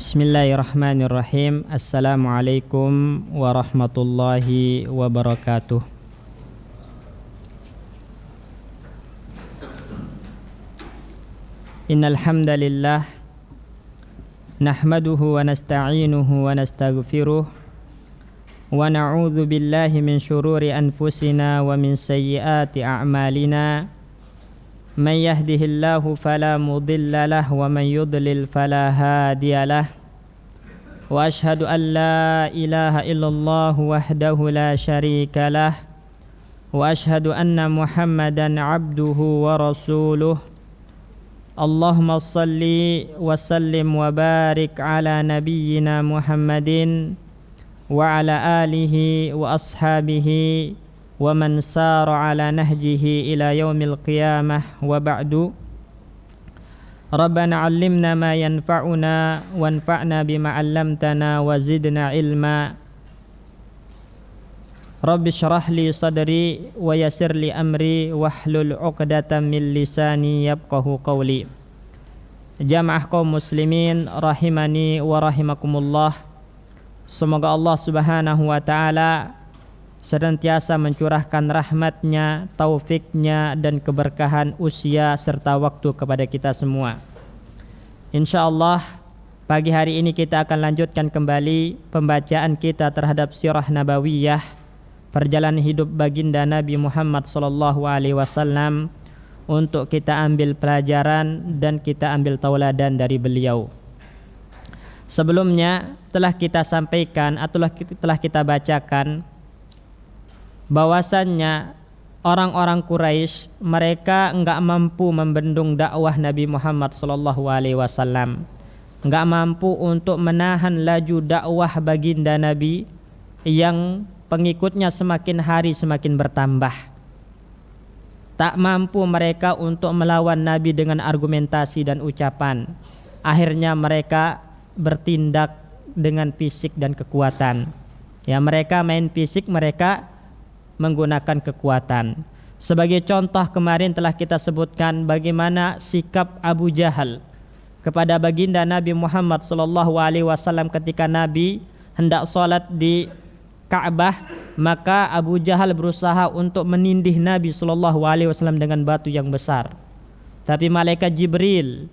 Bismillahirrahmanirrahim. Assalamualaikum warahmatullahi wabarakatuh. Innal hamdalillah nahmaduhu wa nasta'inuhu wa nastaghfiruh wa na'udzu billahi min syururi anfusina wa min sayyiati a'malina. Man yahdihillahu fala mudilla lahu wa man yudlil fala hadiya lahu. Wa ashhadu an la ilaha illallah wahdahu la syarika lah. Wa ashhadu anna Muhammadan abduhu wa rasuluh. Allahumma salli wa sallim wa barik ala nabiyyina Muhammadin wa ala alihi wa ashabihi wa man sara ala nahjihi ila yaumil qiyamah wa ba'du. Rabbana 'allimna ma yanfa'una wanfa'na bima 'allamtana wa zidna ilma. Rabbi shrah li sadri wa yassir li amri wahlul 'uqdatam min lisani yafqahu qawli. Jamaah kaum muslimin rahimani wa rahimakumullah. Semoga Allah Subhanahu wa taala senantiasa mencurahkan rahmatnya, taufiknya dan keberkahan usia serta waktu kepada kita semua. InsyaAllah pagi hari ini kita akan lanjutkan kembali pembacaan kita terhadap sirah nabawiyah, perjalanan hidup baginda Nabi Muhammad SAW, untuk kita ambil pelajaran dan kita ambil tauladan dari beliau. Sebelumnya telah kita sampaikan atau telah kita bacakan bahwasannya orang-orang Quraisy mereka enggak mampu membendung dakwah Nabi Muhammad SAW, enggak mampu untuk menahan laju dakwah baginda Nabi yang pengikutnya semakin hari semakin bertambah. Tak mampu mereka untuk melawan Nabi dengan argumentasi dan ucapan. Akhirnya mereka bertindak dengan fisik dan kekuatan. Ya, mereka main fisik, mereka menggunakan kekuatan. Sebagai contoh kemarin telah kita sebutkan bagaimana sikap Abu Jahal kepada baginda Nabi Muhammad SAW ketika Nabi hendak sholat di Ka'bah, maka Abu Jahal berusaha untuk menindih Nabi SAW dengan batu yang besar. Tapi malaikat Jibril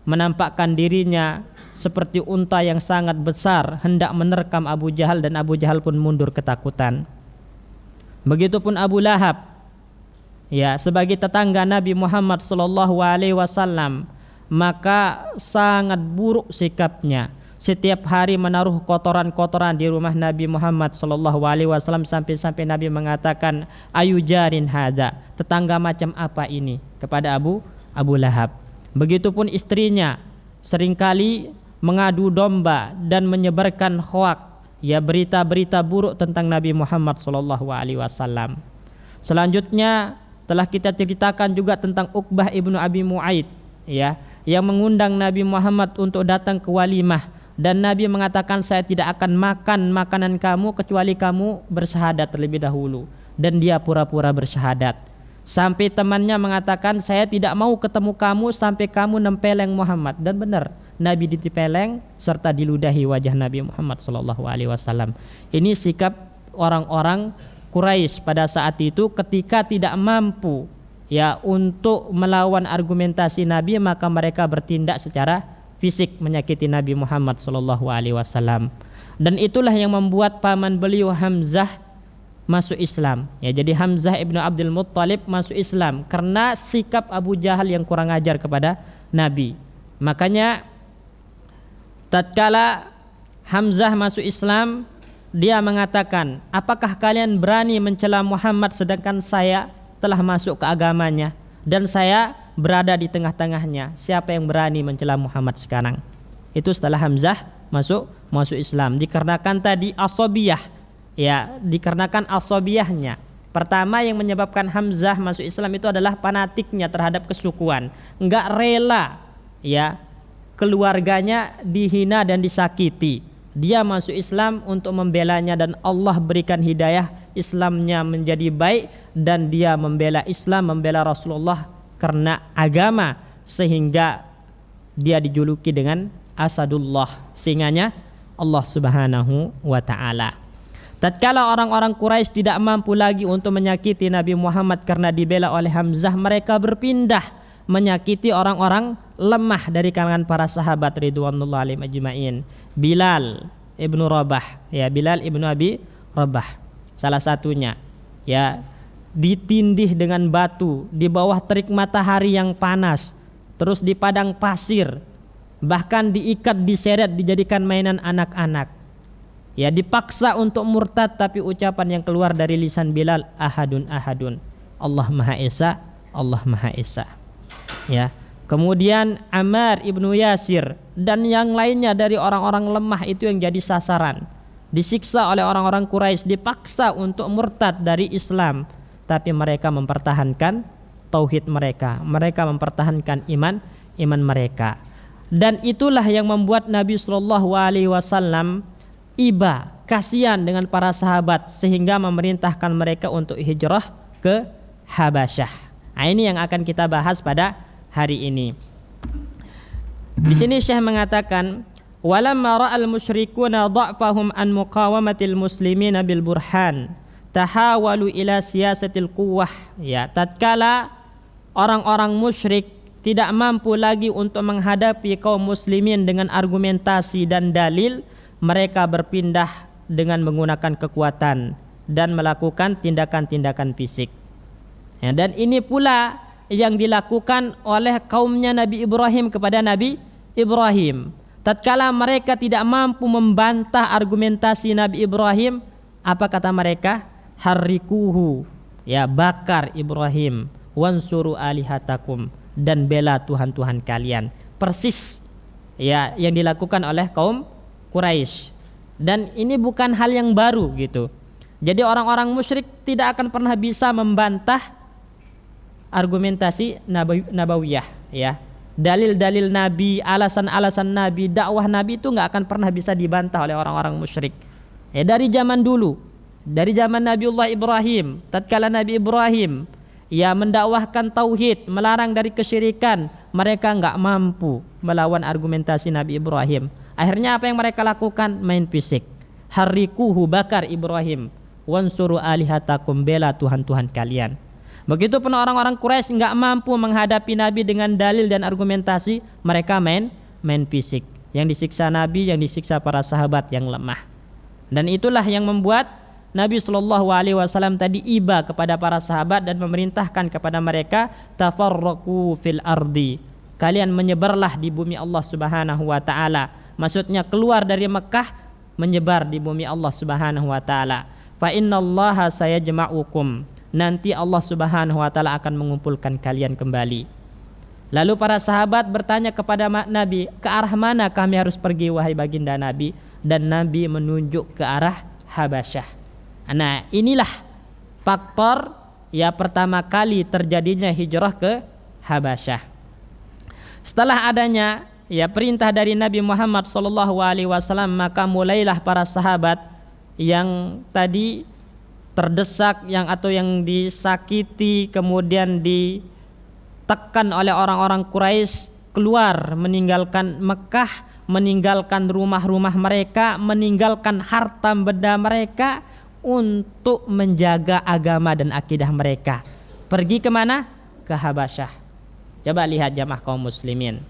menampakkan dirinya seperti unta yang sangat besar hendak menerkam Abu Jahal, dan Abu Jahal pun mundur ketakutan. Begitupun Abu Lahab, ya, sebagai tetangga Nabi Muhammad SAW, maka sangat buruk sikapnya. Setiap hari menaruh kotoran-kotoran di rumah Nabi Muhammad SAW, sampai-sampai Nabi mengatakan, ayu jarin hada, tetangga macam apa ini, kepada Abu Lahab. Begitupun istrinya seringkali mengadu domba dan menyebarkan hoak, ya, berita-berita buruk tentang Nabi Muhammad SAW. Selanjutnya telah kita ceritakan juga tentang Uqbah ibnu Abi Mu'aid, ya, yang mengundang Nabi Muhammad untuk datang ke walimah, dan Nabi mengatakan, saya tidak akan makan makanan kamu kecuali kamu bersyahadat terlebih dahulu, dan dia pura-pura bersyahadat. Sampai temannya mengatakan, saya tidak mau ketemu kamu sampai kamu nempeleng Muhammad, dan benar, Nabi ditipeleng serta diludahi wajah Nabi Muhammad SAW. Ini sikap orang-orang Quraisy pada saat itu ketika tidak mampu, ya, untuk melawan argumentasi Nabi, maka mereka bertindak secara fisik menyakiti Nabi Muhammad SAW. Dan itulah yang membuat paman beliau Hamzah masuk Islam. Ya, jadi Hamzah ibnu Abdul Muttalib masuk Islam karena sikap Abu Jahal yang kurang ajar kepada Nabi. Makanya tatkala Hamzah masuk Islam, dia mengatakan, apakah kalian berani mencela Muhammad sedangkan saya telah masuk ke agamanya dan saya berada di tengah-tengahnya? Siapa yang berani mencela Muhammad sekarang? Itu setelah Hamzah masuk Islam. Dikarenakan tadi asabiyah, ya, dikarenakan asabiyahnya. Pertama yang menyebabkan Hamzah masuk Islam itu adalah fanatiknya terhadap kesukuan, enggak rela, ya, keluarganya dihina dan disakiti. Dia masuk Islam untuk membelanya, dan Allah berikan hidayah, Islamnya menjadi baik, dan dia membela Islam, membela Rasulullah karena agama, sehingga dia dijuluki dengan asadullah, singanya Allah Subhanahu wa taala. Tatkala orang-orang Quraisy tidak mampu lagi untuk menyakiti Nabi Muhammad karena dibela oleh Hamzah, mereka berpindah menyakiti orang-orang lemah dari kalangan para sahabat ridwanullah alaihim ajmain. Bilal ibnu Rabah, ya, Bilal ibnu Abi Rabah salah satunya, ya, ditindih dengan batu di bawah terik matahari yang panas, terus di padang pasir, bahkan diikat, diseret, dijadikan mainan anak-anak. Ya, dipaksa untuk murtad, tapi ucapan yang keluar dari lisan Bilal, ahadun ahadun, Allah Maha Esa, Allah Maha Esa. Ya. Kemudian Ammar ibnu Yasir dan yang lainnya dari orang-orang lemah itu yang jadi sasaran, disiksa oleh orang-orang Quraisy, dipaksa untuk murtad dari Islam, tapi mereka mempertahankan tauhid mereka, mereka mempertahankan iman mereka. Dan itulah yang membuat Nabi Shallallahu Alaihi Wasallam iba, kasihan dengan para sahabat, sehingga memerintahkan mereka untuk hijrah ke Habasyah. Nah, ini yang akan kita bahas pada hari ini. Di sini Syekh mengatakan, walamma ra'al musyrikuna dha'fahum an muqawamatil muslimina bil burhan tahawalu ila siyasatil quwwah. Ya, tatkala orang-orang musyrik tidak mampu lagi untuk menghadapi kaum muslimin dengan argumentasi dan dalil, mereka berpindah dengan menggunakan kekuatan dan melakukan tindakan-tindakan fisik. Ya, dan ini pula yang dilakukan oleh kaumnya Nabi Ibrahim kepada Nabi Ibrahim. Tatkala mereka tidak mampu membantah argumentasi Nabi Ibrahim, apa kata mereka? Harrikuhu, ya, bakar Ibrahim, wansuru alihatakum, dan bela Tuhan-Tuhan kalian. Persis, ya, yang dilakukan oleh kaum Quraisy. Dan ini bukan hal yang baru gitu. Jadi orang-orang musyrik tidak akan pernah bisa membantah argumentasi nabawiyah, ya. Dalil-dalil Nabi, alasan-alasan Nabi, dakwah Nabi itu nggak akan pernah bisa dibantah oleh orang-orang musyrik. Ya, dari zaman dulu, dari zaman Nabiullah Ibrahim, tatkala Nabi Ibrahim, ya, mendakwahkan tauhid, melarang dari kesyirikan, mereka nggak mampu melawan argumentasi Nabi Ibrahim. Akhirnya apa yang mereka lakukan? Main fisik. Harrikuhu, bakar Ibrahim, wansuru alihatakum, bela Tuhan-Tuhan kalian. Begitu pun orang-orang Quraisy nggak mampu menghadapi Nabi dengan dalil dan argumentasi, mereka main fisik. Yang disiksa Nabi, yang disiksa para sahabat yang lemah. Dan itulah yang membuat Nabi Shallallahu Alaihi Wasallam tadi iba kepada para sahabat dan memerintahkan kepada mereka, tafarraqu fil ardi, kalian menyebarlah di bumi Allah Subhanahu Wa Taala. Maksudnya keluar dari Mekah, menyebar di bumi Allah Subhanahu Wa Taala. Fa innallaha sayajma'ukum, nanti Allah Subhanahu Wa Taala akan mengumpulkan kalian kembali. Lalu para sahabat bertanya kepada Nabi, ke arah mana kami harus pergi wahai baginda Nabi? Dan Nabi menunjuk ke arah Habasyah. Nah, inilah faktor, ya, pertama kali terjadinya hijrah ke Habasyah. Setelah adanya, ya, perintah dari Nabi Muhammad SAW, maka mulailah para sahabat yang tadi terdesak, atau yang disakiti, kemudian ditekan oleh orang-orang Quraisy, keluar meninggalkan Mekah, meninggalkan rumah-rumah mereka, meninggalkan harta benda mereka untuk menjaga agama dan akidah mereka. Pergi kemana? Ke Habasyah. Coba lihat jamaah kaum muslimin.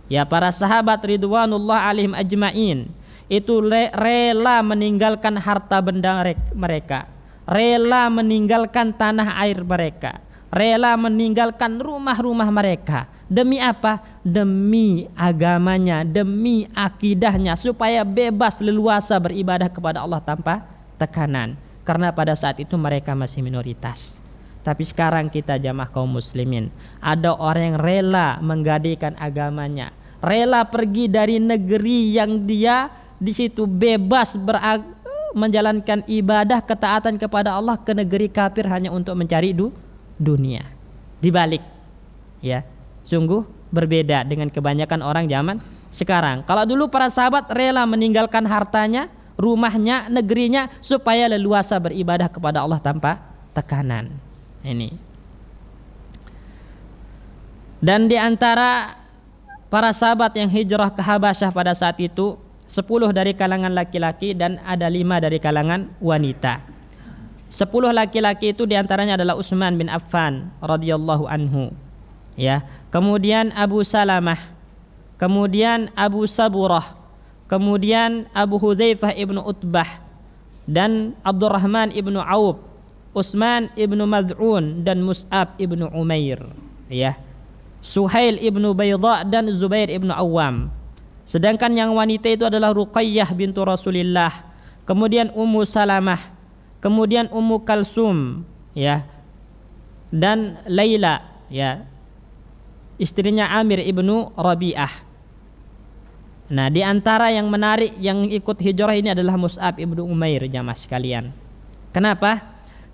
Ya, para sahabat ridwanullah alaihim ajmain itu rela meninggalkan harta benda mereka, rela meninggalkan tanah air mereka, rela meninggalkan rumah-rumah mereka. Demi apa? Demi agamanya, demi akidahnya, supaya bebas leluasa beribadah kepada Allah tanpa tekanan. Karena pada saat itu mereka masih minoritas. Tapi sekarang kita jamaah kaum muslimin, ada orang yang rela menggadaikan agamanya, rela pergi dari negeri yang dia di situ bebas menjalankan ibadah ketaatan kepada Allah ke negeri kafir hanya untuk mencari dunia. Dibalik, ya, sungguh berbeda dengan kebanyakan orang zaman sekarang. Kalau dulu para sahabat rela meninggalkan hartanya, rumahnya, negerinya supaya leluasa beribadah kepada Allah tanpa tekanan. Ini. Dan di antara para sahabat yang hijrah ke Habasyah pada saat itu 10 dari kalangan laki-laki dan ada 5 dari kalangan wanita. 10 laki-laki itu diantaranya adalah Utsman bin Affan radhiyallahu anhu, ya. Kemudian Abu Salamah, kemudian Abu Saburah, kemudian Abu Hudzaifah ibnu Utbah dan Abdurrahman ibnu Auf, Utsman ibnu Mad'un dan Mus'ab ibnu Umair, ya. Suhail ibnu Baydha dan Zubair ibnu Awam. Sedangkan yang wanita itu adalah Ruqayyah bintu Rasulillah, kemudian Ummu Salamah, kemudian Ummu Kalsum, ya, dan Laila, ya, istrinya Amir ibnu Rabi'ah. Nah, di antara yang menarik yang ikut hijrah ini adalah Mus'ab ibnu Umair, jamaah sekalian. Kenapa?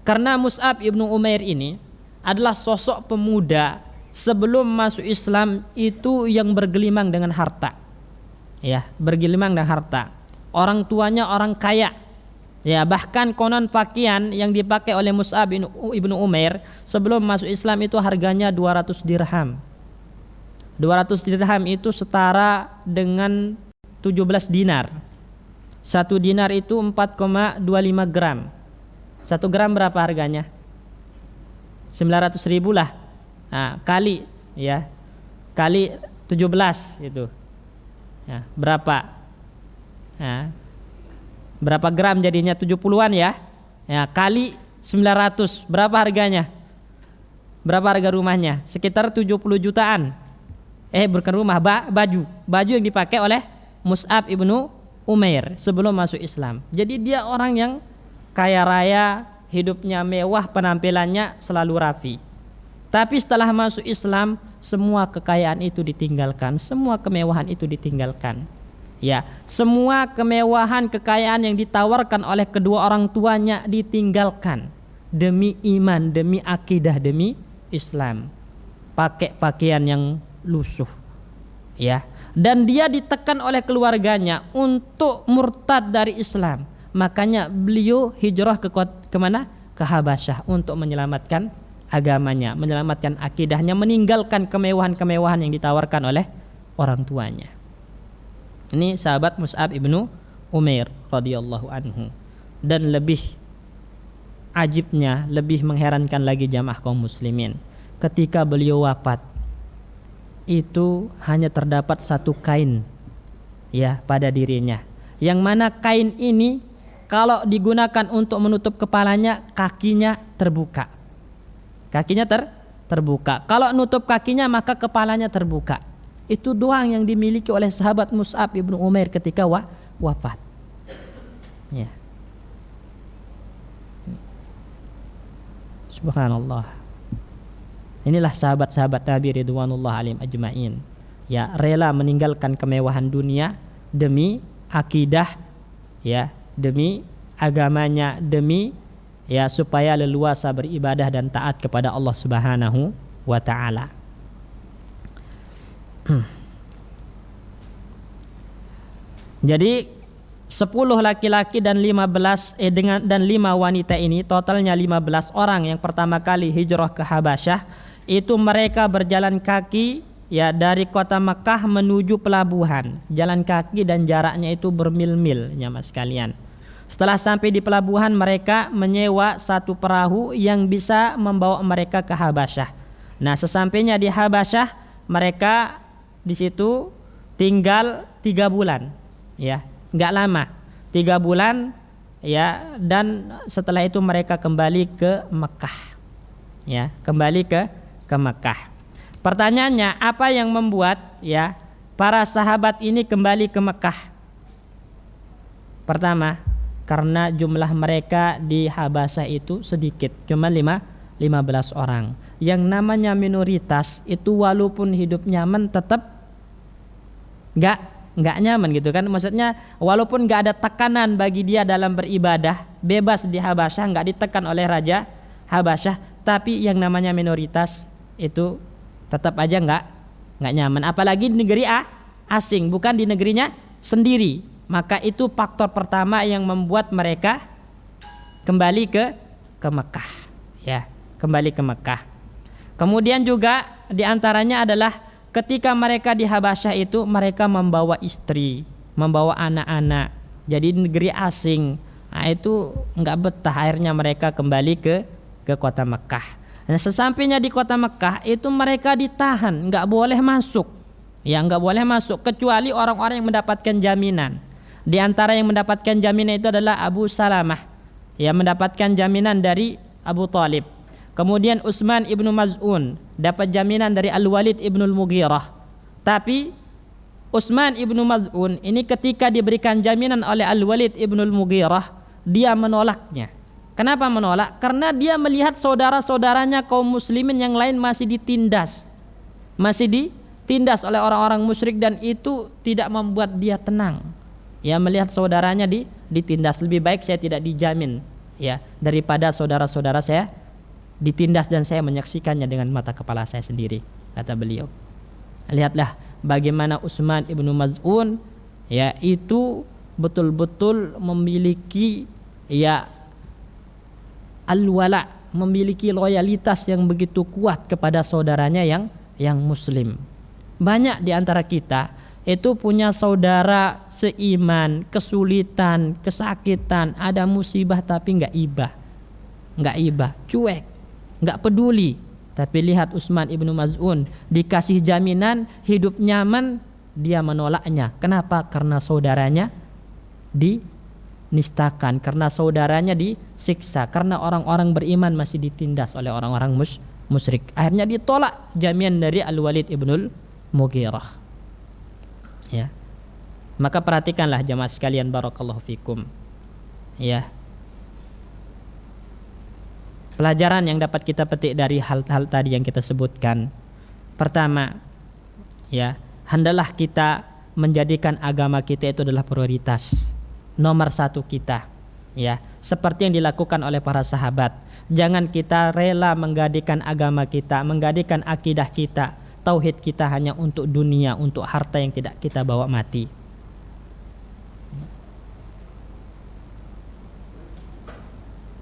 Karena Mus'ab ibnu Umair ini adalah sosok pemuda sebelum masuk Islam itu yang bergelimang dengan harta, ya, bergelimang dengan harta. Orang tuanya orang kaya, ya, bahkan konon pakaian yang dipakai oleh Mus'ab ibnu Umair sebelum masuk Islam itu harganya 200 dirham. 200 dirham itu setara dengan 17 dinar. 1 dinar itu 4,25 gram. 1 gram berapa harganya? 900 ribu lah. Nah, kali, ya, kali 17 itu, ya, berapa? Ya, berapa gram jadinya? 70-an, ya. Ya, kali 900 berapa harganya? Berapa harga rumahnya? Sekitar 70 jutaan. Bukan rumah, baju yang dipakai oleh Mus'ab ibnu Umair sebelum masuk Islam. Jadi dia orang yang kaya raya, hidupnya mewah, penampilannya selalu rapi. Tapi setelah masuk Islam, semua kekayaan itu ditinggalkan, semua kemewahan itu ditinggalkan. Ya, semua kemewahan, kekayaan yang ditawarkan oleh kedua orang tuanya ditinggalkan demi iman, demi akidah, demi Islam. Pakai pakaian yang lusuh, ya. Dan dia ditekan oleh keluarganya untuk murtad dari Islam. Makanya beliau hijrah ke mana? Ke Habasyah untuk menyelamatkan agamanya, menyelamatkan akidahnya, meninggalkan kemewahan-kemewahan yang ditawarkan oleh orang tuanya. Ini sahabat Mus'ab ibnu Umair radhiyallahu anhu. Dan lebih ajibnya, lebih mengherankan lagi jamaah kaum muslimin, ketika beliau wafat itu hanya terdapat 1 kain, ya, pada dirinya, yang mana kain ini kalau digunakan untuk menutup kepalanya, kakinya terbuka. Kakinya terbuka. Kalau nutup kakinya maka kepalanya terbuka. Itu doang yang dimiliki oleh sahabat Mus'ab ibnu Umair ketika wafat. Ya. Subhanallah. Inilah sahabat-sahabat Nabi ridwanullah alaihim ajmain. Ya, rela meninggalkan kemewahan dunia demi akidah, ya, demi agamanya, demi, ya, supaya leluasa beribadah dan taat kepada Allah Subhanahu wa taala. Jadi 10 laki-laki dan 15 dan 5 wanita ini, totalnya 15 orang yang pertama kali hijrah ke Habasyah. Itu mereka berjalan kaki, ya, dari kota Mekah menuju pelabuhan. Jalan kaki dan jaraknya itu bermil-mil, jamaah sekalian. Setelah sampai di pelabuhan, mereka menyewa 1 perahu yang bisa membawa mereka ke Habasyah. Nah, sesampainya di Habasyah, mereka di situ tinggal 3 bulan, ya, nggak lama, 3 bulan, ya, dan setelah itu mereka kembali ke Mekah, ya, kembali ke Mekah. Pertanyaannya, apa yang membuat, ya, para sahabat ini kembali ke Mekah? Pertama, karena jumlah mereka di Habasyah itu sedikit, cuma 15 orang. Yang namanya minoritas itu walaupun hidup nyaman tetap nggak nyaman gitu kan. Maksudnya walaupun nggak ada tekanan bagi dia dalam beribadah, bebas di Habasyah, nggak ditekan oleh raja Habasyah, tapi yang namanya minoritas itu tetap aja nggak nyaman. Apalagi di negeri asing, bukan di negerinya sendiri. Maka itu faktor pertama yang membuat mereka kembali ke Mekah, ya, kembali ke Mekah. Kemudian juga diantaranya adalah ketika mereka di Habasyah itu mereka membawa istri, membawa anak-anak. Jadi negeri asing. Nah, itu nggak betah, akhirnya mereka kembali ke kota Mekah. Nah, sesampainya di kota Mekah itu mereka ditahan, nggak boleh masuk. Ya, nggak boleh masuk kecuali orang-orang yang mendapatkan jaminan. Di antara yang mendapatkan jaminan itu adalah Abu Salamah, yang mendapatkan jaminan dari Abu Talib. Kemudian Utsman ibnu Maz'un dapat jaminan dari Al-Walid ibnu Al-Mughirah. Tapi Utsman ibnu Maz'un ini ketika diberikan jaminan oleh Al-Walid ibnu Al-Mughirah, dia menolaknya. Kenapa menolak? Karena dia melihat saudara-saudaranya kaum muslimin yang lain masih ditindas. Masih ditindas oleh orang-orang musyrik, dan itu tidak membuat dia tenang. Ya, melihat saudaranya ditindas, lebih baik saya tidak dijamin ya daripada saudara-saudara saya ditindas dan saya menyaksikannya dengan mata kepala saya sendiri, kata beliau. Lihatlah bagaimana Utsman ibnu Maz'un ya itu betul-betul memiliki ya al-wala, memiliki loyalitas yang begitu kuat kepada saudaranya yang muslim. Banyak di antara kita itu punya saudara seiman, kesulitan, kesakitan, ada musibah tapi nggak ibah, cuek, nggak peduli. Tapi lihat Utsman ibnu Maz'un, dikasih jaminan hidup nyaman, dia menolaknya. Kenapa? Karena saudaranya dinistakan, karena saudaranya disiksa, karena orang-orang beriman masih ditindas oleh orang-orang musyrik. Akhirnya ditolak jaminan dari Al-Walid ibnu Al-Mughirah. Ya. Maka perhatikanlah jamaah sekalian, barakallahu fikum. Ya. Pelajaran yang dapat kita petik dari hal-hal tadi yang kita sebutkan. Pertama, ya, hendaklah kita menjadikan agama kita itu adalah prioritas nomor satu kita. Ya, seperti yang dilakukan oleh para sahabat. Jangan kita rela menggadikan agama kita, menggadikan akidah kita, tauhid kita hanya untuk dunia, untuk harta yang tidak kita bawa mati.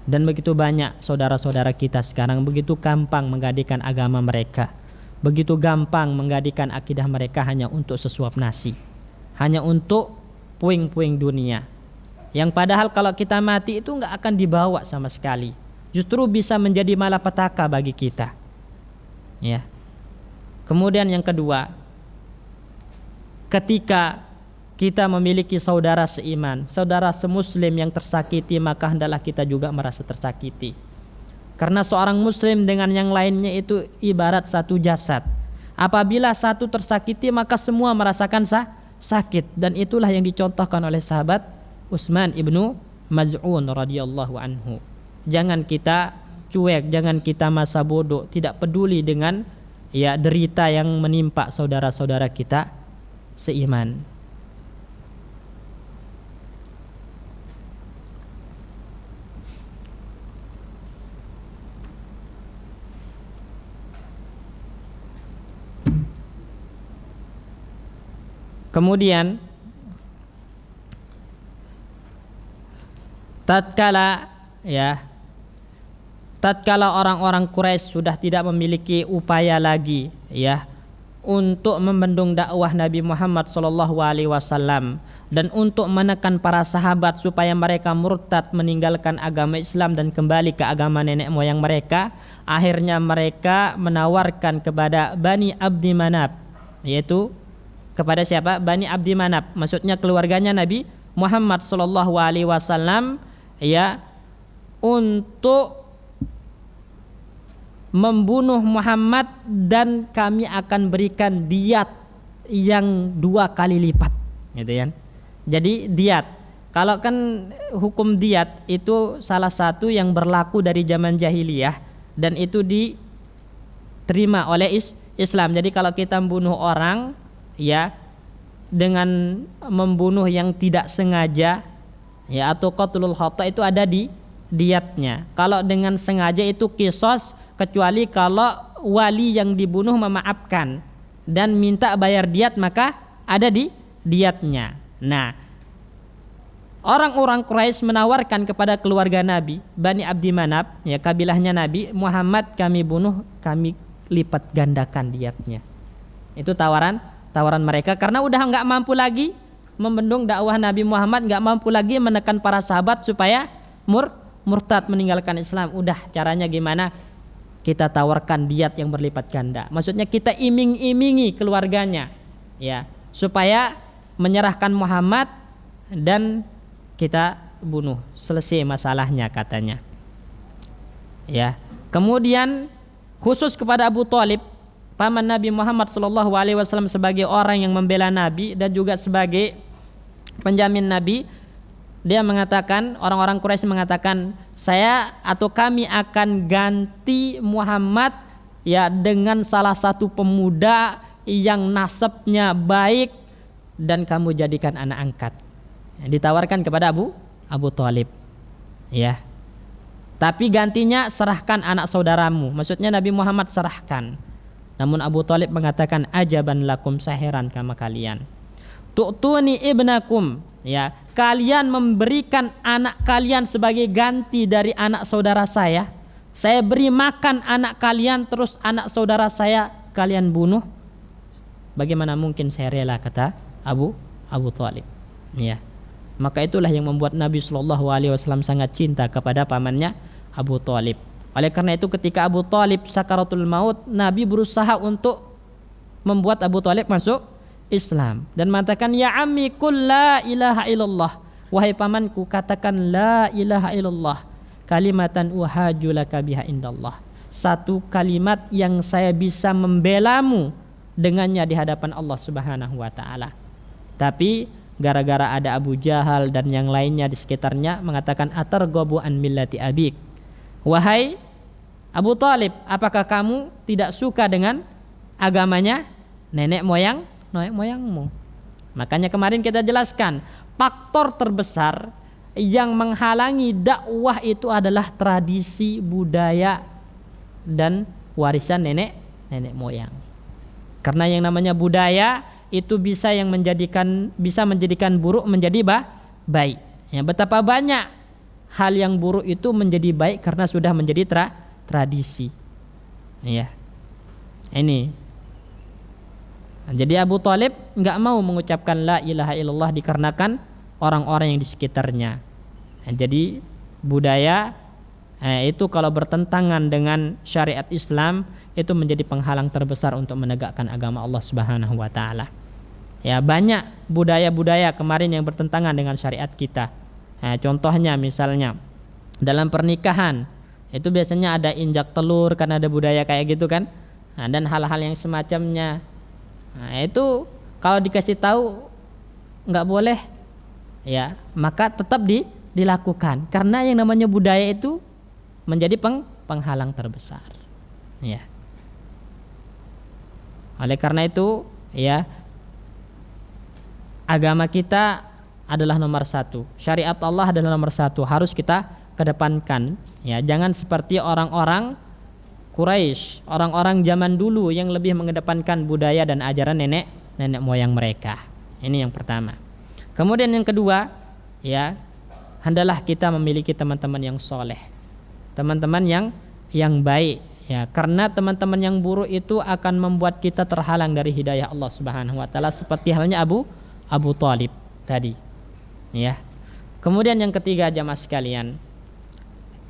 Dan begitu banyak saudara-saudara kita sekarang begitu gampang menggadikan agama mereka, begitu gampang menggadikan akidah mereka hanya untuk sesuap nasi, hanya untuk puing-puing dunia, yang padahal kalau kita mati itu nggak akan dibawa sama sekali, justru bisa menjadi malapetaka bagi kita. Ya. Kemudian yang kedua, ketika kita memiliki saudara seiman, saudara semuslim yang tersakiti, maka hendaklah kita juga merasa tersakiti. Karena seorang muslim dengan yang lainnya itu ibarat satu jasad. Apabila satu tersakiti, maka semua merasakan sakit. Dan itulah yang dicontohkan oleh sahabat Utsman ibnu Maz'un radhiyallahu anhu. Jangan kita cuek, jangan kita masa bodoh, tidak peduli dengan ya derita yang menimpa saudara-saudara kita seiman. Kemudian tatkala orang-orang Quraisy sudah tidak memiliki upaya lagi ya untuk membendung dakwah Nabi Muhammad SAW dan untuk menekan para sahabat supaya mereka murtad meninggalkan agama Islam dan kembali ke agama nenek moyang mereka, akhirnya mereka menawarkan kepada Bani Abdi Manaf, yaitu kepada siapa? Bani Abdi Manaf, maksudnya keluarganya Nabi Muhammad SAW ya, untuk membunuh Muhammad dan kami akan berikan diat yang 2 kali lipat, gitu kan. Jadi diat, kalau kan hukum diat itu salah satu yang berlaku dari zaman jahiliyah dan itu diterima oleh Islam. Jadi kalau kita membunuh orang ya dengan membunuh yang tidak sengaja ya atau qatlul khata, itu ada di diatnya. Kalau dengan sengaja itu qisas, kecuali kalau wali yang dibunuh memaafkan dan minta bayar diat, maka ada di diatnya. Nah, orang-orang Quraisy menawarkan kepada keluarga Nabi, Bani Abdi Manaf, ya kabilahnya Nabi, Muhammad kami bunuh, kami lipat gandakan diatnya. Itu tawaran mereka karena udah nggak mampu lagi membendung dakwah Nabi Muhammad, nggak mampu lagi menekan para sahabat supaya murtad meninggalkan Islam. Udah, caranya gimana? Kita tawarkan diat yang berlipat ganda. Maksudnya kita iming-imingi keluarganya, ya, supaya menyerahkan Muhammad dan kita bunuh. Selesai masalahnya katanya. Ya. Kemudian khusus kepada Abu Thalib, paman Nabi Muhammad SAW sebagai orang yang membela Nabi dan juga sebagai penjamin Nabi, dia mengatakan, orang-orang Quraisy mengatakan, saya atau kami akan ganti Muhammad ya dengan salah satu pemuda yang nasabnya baik dan kamu jadikan anak angkat. Ditawarkan kepada Abu Thalib, ya. Tapi gantinya serahkan anak saudaramu. Maksudnya Nabi Muhammad serahkan. Namun Abu Thalib mengatakan, ajaban lakum, saheran kama kalian. Tu'tuni ibnakum, ya, kalian memberikan anak kalian sebagai ganti dari anak saudara saya. Saya beri makan anak kalian, terus anak saudara saya kalian bunuh. Bagaimana mungkin saya rela, kata Abu Thalib. Ya. Maka itulah yang membuat Nabi SAW sangat cinta kepada pamannya Abu Thalib. Oleh karena itu ketika Abu Thalib sakaratul maut, Nabi berusaha untuk membuat Abu Thalib masuk Islam dan mengatakan, ya ammi qul la ilaha illallah, wahai pamanku katakan la ilaha illallah, kalimatan uhaju laka biha indallah, satu kalimat yang saya bisa membelamu dengannya di hadapan Allah Subhanahu wa taala. Tapi gara-gara ada Abu Jahal dan yang lainnya di sekitarnya mengatakan, atarghabu an millati abik, wahai Abu Thalib, apakah kamu tidak suka dengan agamanya nenek moyangmu? Makanya kemarin kita jelaskan, faktor terbesar yang menghalangi dakwah itu adalah tradisi, budaya dan warisan nenek moyang. Karena yang namanya budaya itu bisa menjadikan buruk menjadi baik. Ya, betapa banyak hal yang buruk itu menjadi baik karena sudah menjadi tradisi. Ya. Ini. Jadi Abu Thalib enggak mau mengucapkan la ilaha illallah dikarenakan orang-orang yang di sekitarnya. Jadi budaya itu kalau bertentangan dengan syariat Islam itu menjadi penghalang terbesar untuk menegakkan agama Allah Subhanahu wa taala. Ya, banyak budaya-budaya kemarin yang bertentangan dengan syariat kita. Contohnya misalnya dalam pernikahan itu biasanya ada injak telur karena ada budaya kayak gitu kan. Dan hal-hal yang semacamnya. Itu kalau dikasih tahu nggak boleh, ya maka tetap dilakukan karena yang namanya budaya itu menjadi penghalang terbesar. Ya. Oleh karena itu, ya, agama kita adalah nomor satu, syariat Allah adalah nomor satu, harus kita kedepankan. Ya, jangan seperti orang-orang Quraisy, orang-orang zaman dulu yang lebih mengedepankan budaya dan ajaran nenek moyang mereka. Ini yang pertama. Kemudian yang kedua, ya, hendaklah kita memiliki teman-teman yang soleh, teman-teman yang baik. Ya, karena teman-teman yang buruk itu akan membuat kita terhalang dari hidayah Allah Subhanahu wa taala seperti halnya Abu Thalib tadi. Ya. Kemudian yang ketiga jamaah sekalian,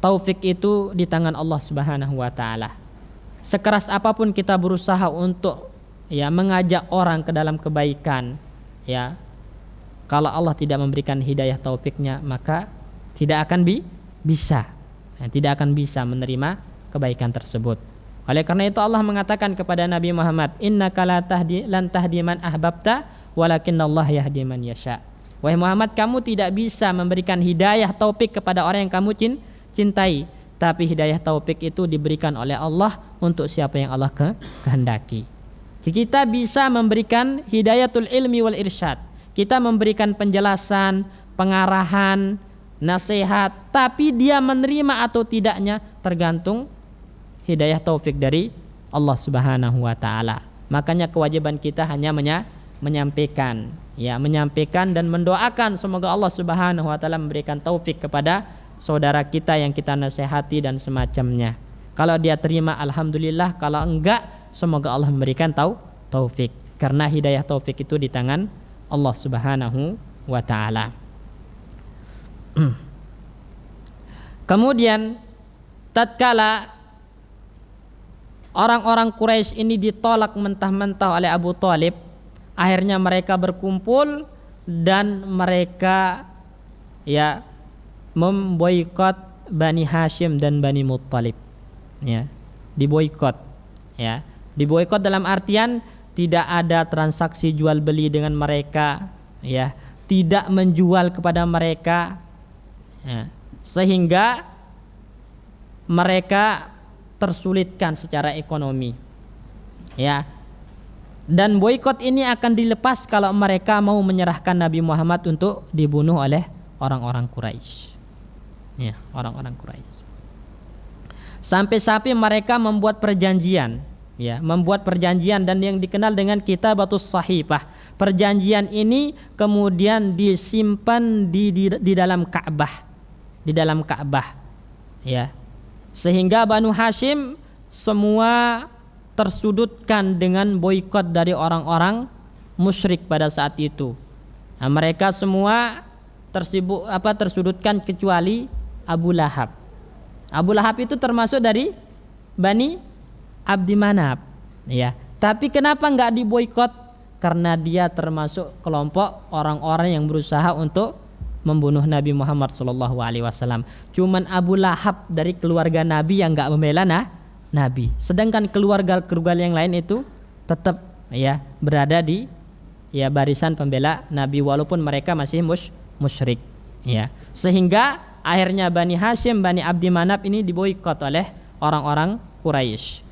taufik itu di tangan Allah Subhanahu wa taala. Sekeras apapun kita berusaha untuk ya mengajak orang ke dalam kebaikan, ya, kalau Allah tidak memberikan hidayah taufiknya maka tidak akan bisa menerima kebaikan tersebut. Oleh karena itu Allah mengatakan kepada Nabi Muhammad, innaka lan tahdi man ahbabta walakinnallaha yahdi man yasha. Wahai Muhammad, kamu tidak bisa memberikan hidayah taufik kepada orang yang kamu cintai, tapi hidayah taufik itu diberikan oleh Allah untuk siapa yang Allah kehendaki. Kita bisa memberikan hidayatul ilmi wal irsyad, kita memberikan penjelasan, pengarahan, nasihat, tapi dia menerima atau tidaknya tergantung hidayah taufik dari Allah Subhanahu wa taala. Makanya kewajiban kita hanya menyampaikan dan mendoakan semoga Allah Subhanahu wa taala memberikan taufik kepada saudara kita yang kita nasihati dan semacamnya. Kalau dia terima alhamdulillah, kalau enggak semoga Allah memberikan taufik, karena hidayah taufik itu di tangan Allah Subhanahu wa taala. Kemudian tatkala orang-orang Quraisy ini ditolak mentah-mentah oleh Abu Thalib, akhirnya mereka berkumpul dan mereka ya memboikot Bani Hashim dan Bani Muttalib. Ya, diboikot. Ya, diboikot dalam artian tidak ada transaksi jual beli dengan mereka, ya, tidak menjual kepada mereka, ya, sehingga mereka tersulitkan secara ekonomi, ya. Dan boikot ini akan dilepas kalau mereka mau menyerahkan Nabi Muhammad untuk dibunuh oleh orang-orang Quraisy, ya, orang-orang Quraisy. Sampai-sampai mereka membuat perjanjian, ya, membuat perjanjian dan yang dikenal dengan Kitabatus Sahifah. Perjanjian ini kemudian disimpan di dalam Ka'bah, di dalam Ka'bah, ya. Sehingga Banu Hashim semua tersudutkan dengan boikot dari orang-orang musyrik pada saat itu. Nah, mereka semua tersudutkan kecuali Abu Lahab. Abu Lahab itu termasuk dari Bani Abdi Manaf, ya. Tapi kenapa enggak diboikot? Karena dia termasuk kelompok orang-orang yang berusaha untuk membunuh Nabi Muhammad SAW. Cuman Abu Lahab dari keluarga Nabi yang enggak membela Nabi. Sedangkan keluarga yang lain itu tetap, ya, berada di, ya, barisan pembela Nabi walaupun mereka masih musyrik, ya. Sehingga akhirnya Bani Hashim, Bani Abdi Manaf ini diboikot oleh orang-orang Quraisy.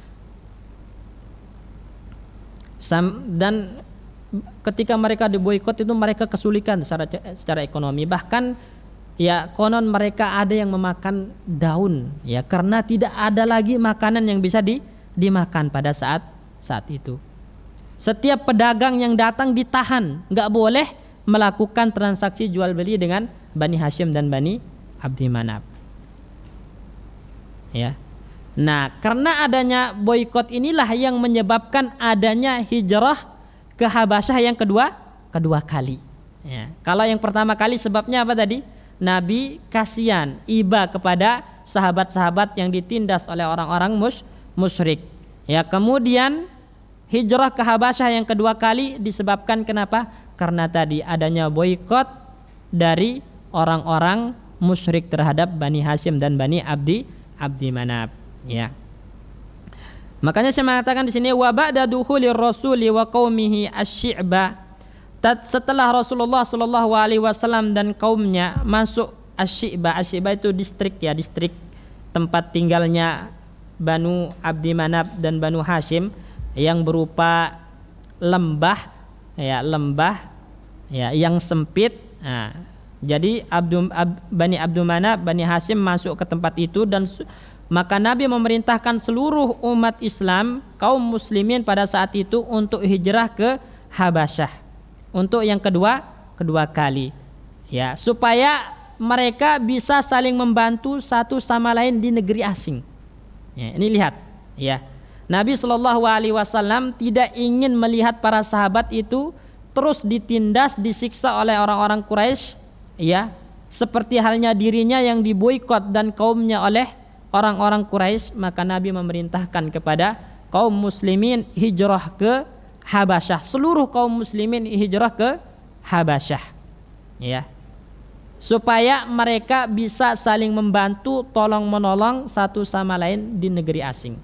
Dan ketika mereka diboikot itu mereka kesulitan secara ekonomi. Bahkan, ya, konon mereka ada yang memakan daun, ya, karena tidak ada lagi makanan yang bisa dimakan pada saat itu. Setiap pedagang yang datang ditahan, nggak boleh melakukan transaksi jual beli dengan Bani Hashim dan Bani Abdi Manaf, ya. Nah, karena adanya boikot inilah yang menyebabkan adanya hijrah ke Habasyah yang kedua kali, ya. Kalau yang pertama kali sebabnya apa tadi? Nabi kasihan, iba kepada sahabat-sahabat yang ditindas oleh orang-orang musyrik. Ya, kemudian hijrah ke Habasyah yang kedua kali disebabkan kenapa? Karena tadi adanya boikot dari orang-orang musyrik terhadap Bani Hashim dan Bani Abdi Manaf, ya. Makanya saya mengatakan di sini wa ba'da duhulir rasuli wa qaumihi asy-syi'ba. Setelah Rasulullah sallallahu alaihi wasallam dan kaumnya masuk asy-syi'ba. Asy-syi'ba itu distrik, ya, distrik tempat tinggalnya Banu Abdi Manaf dan Banu Hashim yang berupa lembah, ya, yang sempit. Nah, jadi Bani Abdi Manaf, Bani Hashim masuk ke tempat itu dan maka Nabi memerintahkan seluruh umat Islam, kaum muslimin pada saat itu untuk hijrah ke Habasyah untuk yang kedua kali, ya, supaya mereka bisa saling membantu satu sama lain di negeri asing. Ya, ini lihat, ya, Nabi SAW tidak ingin melihat para sahabat itu terus ditindas, disiksa oleh orang-orang Quraisy, ya, seperti halnya dirinya yang diboikot dan kaumnya oleh orang-orang Quraisy. Maka Nabi memerintahkan kepada kaum muslimin hijrah ke Habasyah. Seluruh kaum muslimin hijrah ke Habasyah, ya, supaya mereka bisa saling membantu, tolong menolong satu sama lain di negeri asing.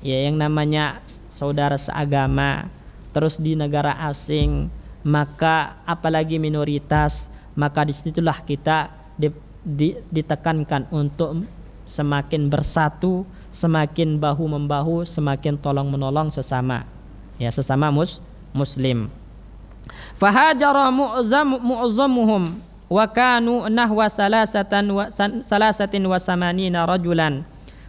Ya, yang namanya saudara seagama terus di negara asing, maka apalagi minoritas, maka disitulah kita ditekankan untuk semakin bersatu, semakin bahu membahu, semakin tolong menolong sesama, ya, sesama muslim. Fahajara mu'azzamuhum wa kanu nahwa salasatin wa samanina rajulan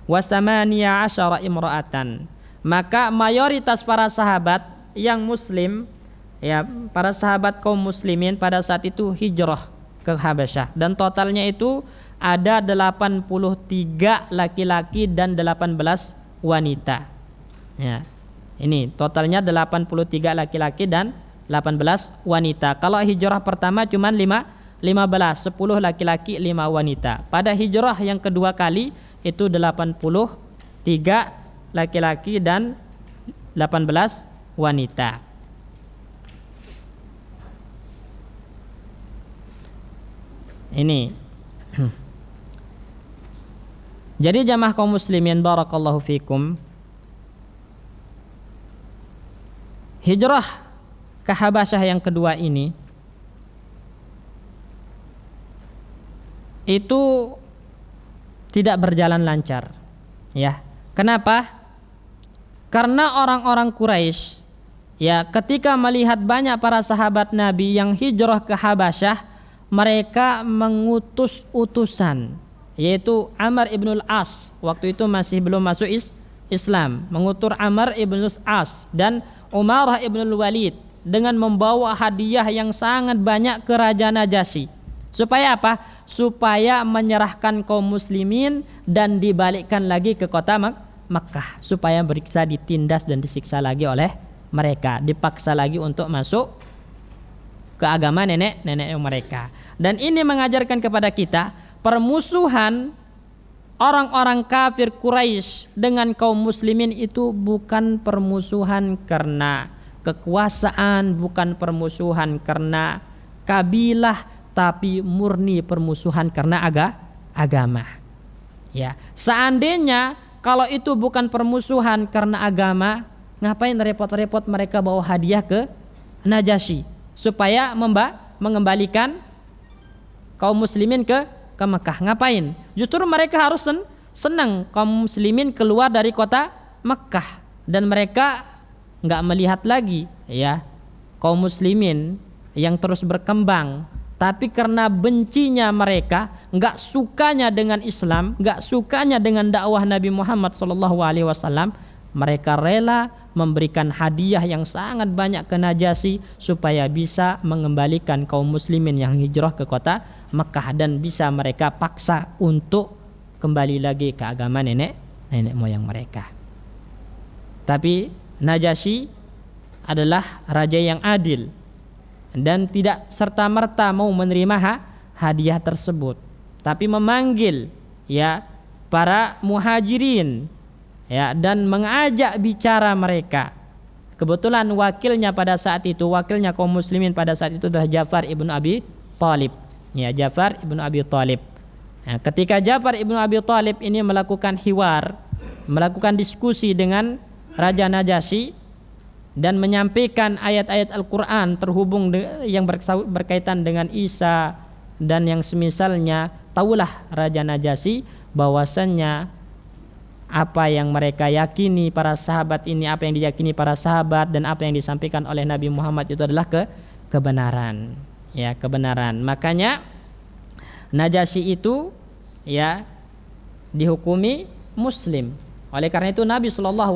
wa samaniya asyara imra'atan. Maka mayoritas para sahabat yang muslim, ya, para sahabat kaum muslimin pada saat itu hijrah ke Habasyah, dan totalnya itu ada 83 laki-laki dan 18 wanita, ya. Ini totalnya 83 laki-laki dan 18 wanita. Kalau hijrah pertama cuma 15, 10 laki-laki, 5 wanita. Pada hijrah yang kedua kali itu 83 laki-laki dan 18 wanita. Ini. Jadi jamaah kaum muslimin barakallahu fikum, hijrah ke Habasyah yang kedua ini itu tidak berjalan lancar, ya. Kenapa? Karena orang-orang Quraisy, ya, ketika melihat banyak para sahabat Nabi yang hijrah ke Habasyah, mereka mengutus utusan, yaitu Amr ibn al-As, waktu itu masih belum masuk Islam, mengutus Amr ibn al-As dan Umarah ibn al-Walid dengan membawa hadiah yang sangat banyak ke Raja Najasyi. Supaya apa? Supaya menyerahkan kaum muslimin dan dibalikkan lagi ke kota Makkah, supaya bisa ditindas dan disiksa lagi oleh mereka, dipaksa lagi untuk masuk ke agama nenek mereka. Dan ini mengajarkan kepada kita permusuhan orang-orang kafir Quraisy dengan kaum muslimin itu bukan permusuhan karena kekuasaan, bukan permusuhan karena kabilah, tapi murni permusuhan karena agama. Ya, seandainya kalau itu bukan permusuhan karena agama, ngapain repot-repot mereka bawa hadiah ke Najasyi supaya mengembalikan kaum muslimin ke Mekah? Ngapain? Justru mereka harus senang kaum muslimin keluar dari kota Mekah, dan mereka nggak melihat lagi, ya, kaum muslimin yang terus berkembang. Tapi karena bencinya mereka, nggak sukanya dengan Islam, nggak sukanya dengan dakwah Nabi Muhammad SAW, mereka rela memberikan hadiah yang sangat banyak ke Najasyi supaya bisa mengembalikan kaum muslimin yang hijrah ke kota Mekah, dan bisa mereka paksa untuk kembali lagi ke agama nenek moyang mereka. Tapi Najasyi adalah raja yang adil dan tidak serta-merta mau menerima hadiah tersebut, tapi memanggil, ya, para muhajirin, ya, dan mengajak bicara mereka. Kebetulan wakilnya pada saat itu, wakilnya kaum muslimin pada saat itu adalah Ja'far ibn Abi Thalib. Ya, Ja'far ibn Abi Thalib. Nah, ketika Ja'far ibn Abi Thalib ini melakukan hiwar, melakukan diskusi dengan Raja Najasyi dan menyampaikan ayat-ayat Al-Quran terhubung yang berkaitan dengan Isa dan yang semisalnya, tahulah Raja Najasyi bahwasannya apa yang mereka yakini para sahabat ini, apa yang diyakini para sahabat dan apa yang disampaikan oleh Nabi Muhammad itu adalah kebenaran, ya, kebenaran. Makanya Najasyi itu, ya, dihukumi muslim. Oleh karena itu Nabi SAW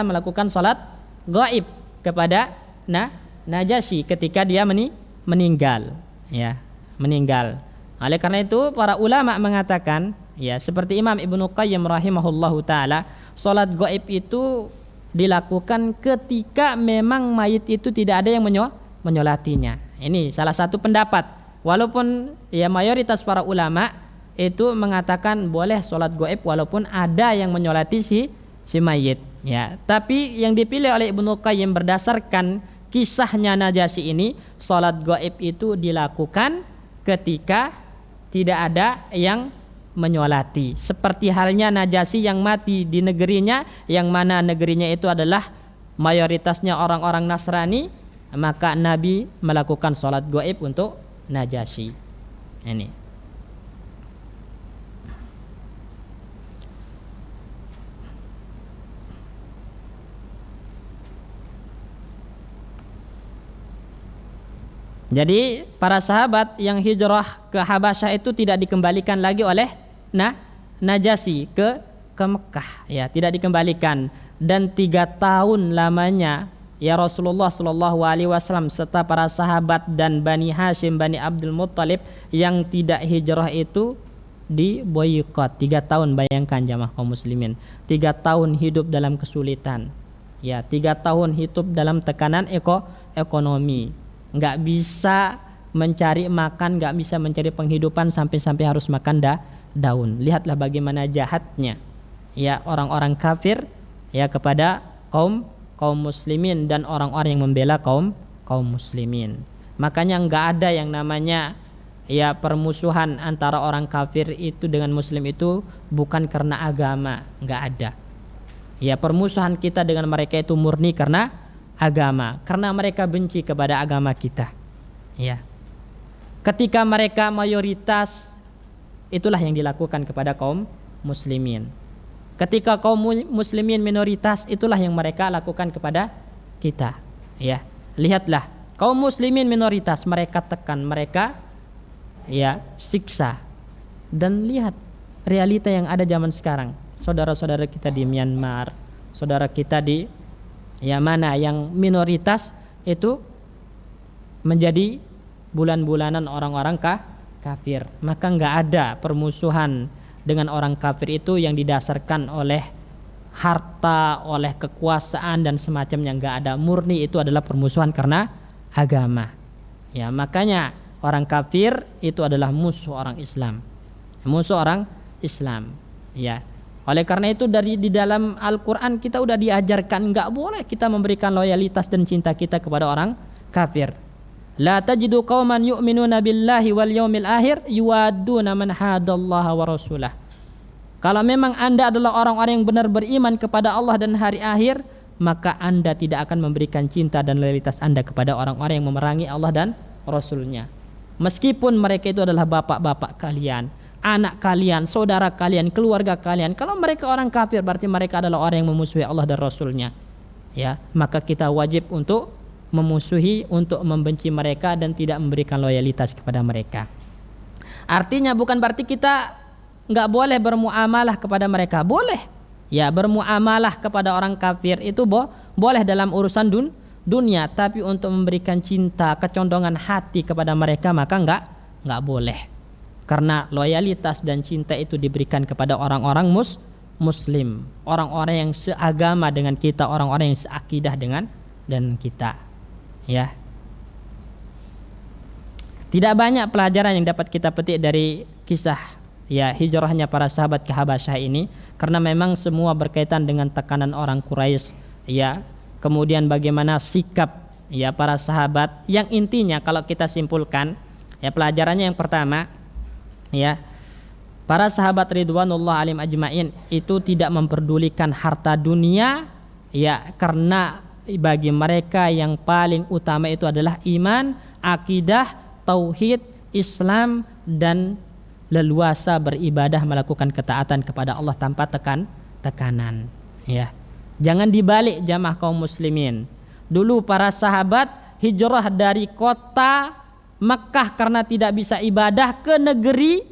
melakukan salat gaib kepada Najasyi ketika dia meninggal, ya, meninggal. Oleh karena itu para ulama mengatakan, ya, seperti Imam Ibnu Qayyim rahimahullahu taala, salat gaib itu dilakukan ketika memang mayit itu tidak ada yang menyolatinya. Ini salah satu pendapat. Walaupun, ya, mayoritas para ulama itu mengatakan boleh salat gaib walaupun ada yang menyolati si mayit, ya. Tapi yang dipilih oleh Ibnu Qayyim berdasarkan kisahnya Najasyi ini, salat gaib itu dilakukan ketika tidak ada yang menyolati. Seperti halnya Najasyi yang mati di negerinya, yang mana negerinya itu adalah mayoritasnya orang-orang Nasrani, maka Nabi melakukan salat gaib untuk Najasyi. Ini. Jadi para sahabat yang hijrah ke Habasyah itu tidak dikembalikan lagi oleh Najasyi ke Mekah, ya, tidak dikembalikan. Dan 3 tahun lamanya, ya, Rasulullah SAW serta para sahabat dan Bani Hashim, Bani Abdul Muttalib yang tidak hijrah itu diboikot 3 tahun. Bayangkan jamaah kaum muslimin, 3 tahun hidup dalam kesulitan, Ya, 3 tahun hidup dalam tekanan ekonomi, nggak bisa mencari makan, nggak bisa mencari penghidupan, sampai-sampai harus makan daun. Lihatlah bagaimana jahatnya ya orang-orang kafir ya kepada kaum muslimin dan orang-orang yang membela kaum muslimin. Makanya nggak ada yang namanya ya permusuhan antara orang kafir itu dengan muslim itu bukan karena agama, nggak ada. Ya, permusuhan kita dengan mereka itu murni karena agama, karena mereka benci kepada agama kita. Ya. Ketika mereka mayoritas, itulah yang dilakukan kepada kaum muslimin. Ketika kaum muslimin minoritas, itulah yang mereka lakukan kepada kita. Ya. Lihatlah, kaum muslimin minoritas mereka tekan, mereka ya siksa. Dan lihat realita yang ada zaman sekarang. Saudara-saudara kita di Myanmar, saudara kita di ya mana yang minoritas itu menjadi bulan-bulanan orang-orang kafir. Maka nggak ada permusuhan dengan orang kafir itu yang didasarkan oleh harta, oleh kekuasaan dan semacamnya. Nggak ada, murni itu adalah permusuhan karena agama. Ya, makanya orang kafir itu adalah musuh orang Islam, musuh orang Islam. Ya. Oleh karena itu di dalam Al-Quran kita udah diajarkan nggak boleh kita memberikan loyalitas dan cinta kita kepada orang kafir. La tajidu qauman yu'minuna billahi wal yaumil akhir yuwadduna man hadallaha wa rasulah. Kalau memang Anda adalah orang-orang yang benar beriman kepada Allah dan hari akhir, maka Anda tidak akan memberikan cinta dan loyalitas Anda kepada orang-orang yang memerangi Allah dan Rasulnya. Meskipun mereka itu adalah bapak-bapak kalian, anak kalian, saudara kalian, keluarga kalian. Kalau mereka orang kafir, berarti mereka adalah orang yang memusuhi Allah dan Rasulnya. Ya, maka kita wajib untuk memusuhi, untuk membenci mereka dan tidak memberikan loyalitas kepada mereka. Artinya bukan berarti kita nggak boleh bermuamalah kepada mereka. Boleh. Ya, bermuamalah kepada orang kafir itu boleh dalam urusan dunia, tapi untuk memberikan cinta, kecondongan hati kepada mereka maka nggak boleh. Karena loyalitas dan cinta itu diberikan kepada orang-orang muslim, orang-orang yang seagama dengan kita, orang-orang yang seakidah dengan kita. Ya. Tidak banyak pelajaran yang dapat kita petik dari kisah ya hijrahnya para sahabat ke Habasyah ini, karena memang semua berkaitan dengan tekanan orang Quraisy, ya. Kemudian bagaimana sikap ya para sahabat, yang intinya kalau kita simpulkan ya pelajarannya yang pertama ya, para sahabat ridwanullah alim ajmain itu tidak memperdulikan harta dunia ya, karena bagi mereka yang paling utama itu adalah iman, akidah, tauhid, Islam dan leluasa beribadah, melakukan ketaatan kepada Allah tanpa tekanan ya. Jangan dibalik jamaah kaum muslimin. Dulu para sahabat hijrah dari kota Mekah karena tidak bisa ibadah ke negeri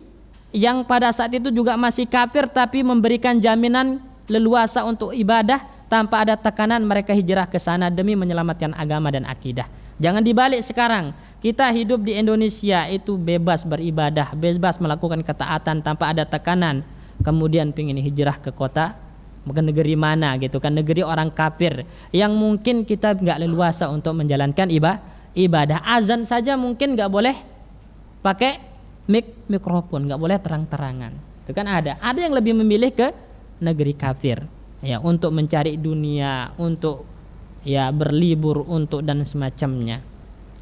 yang pada saat itu juga masih kafir, tapi memberikan jaminan leluasa untuk ibadah tanpa ada tekanan. Mereka hijrah ke sana demi menyelamatkan agama dan akidah. Jangan dibalik sekarang. Kita hidup di Indonesia itu bebas beribadah, bebas melakukan ketaatan tanpa ada tekanan. Kemudian pengen hijrah ke kota, bukan negeri mana gitu kan, negeri orang kafir yang mungkin kita nggak leluasa untuk menjalankan ibadah. Azan saja mungkin nggak boleh pakai mikrofon, nggak boleh terang-terangan. Itu kan ada yang lebih memilih ke negeri kafir ya untuk mencari dunia, untuk ya berlibur, untuk dan semacamnya.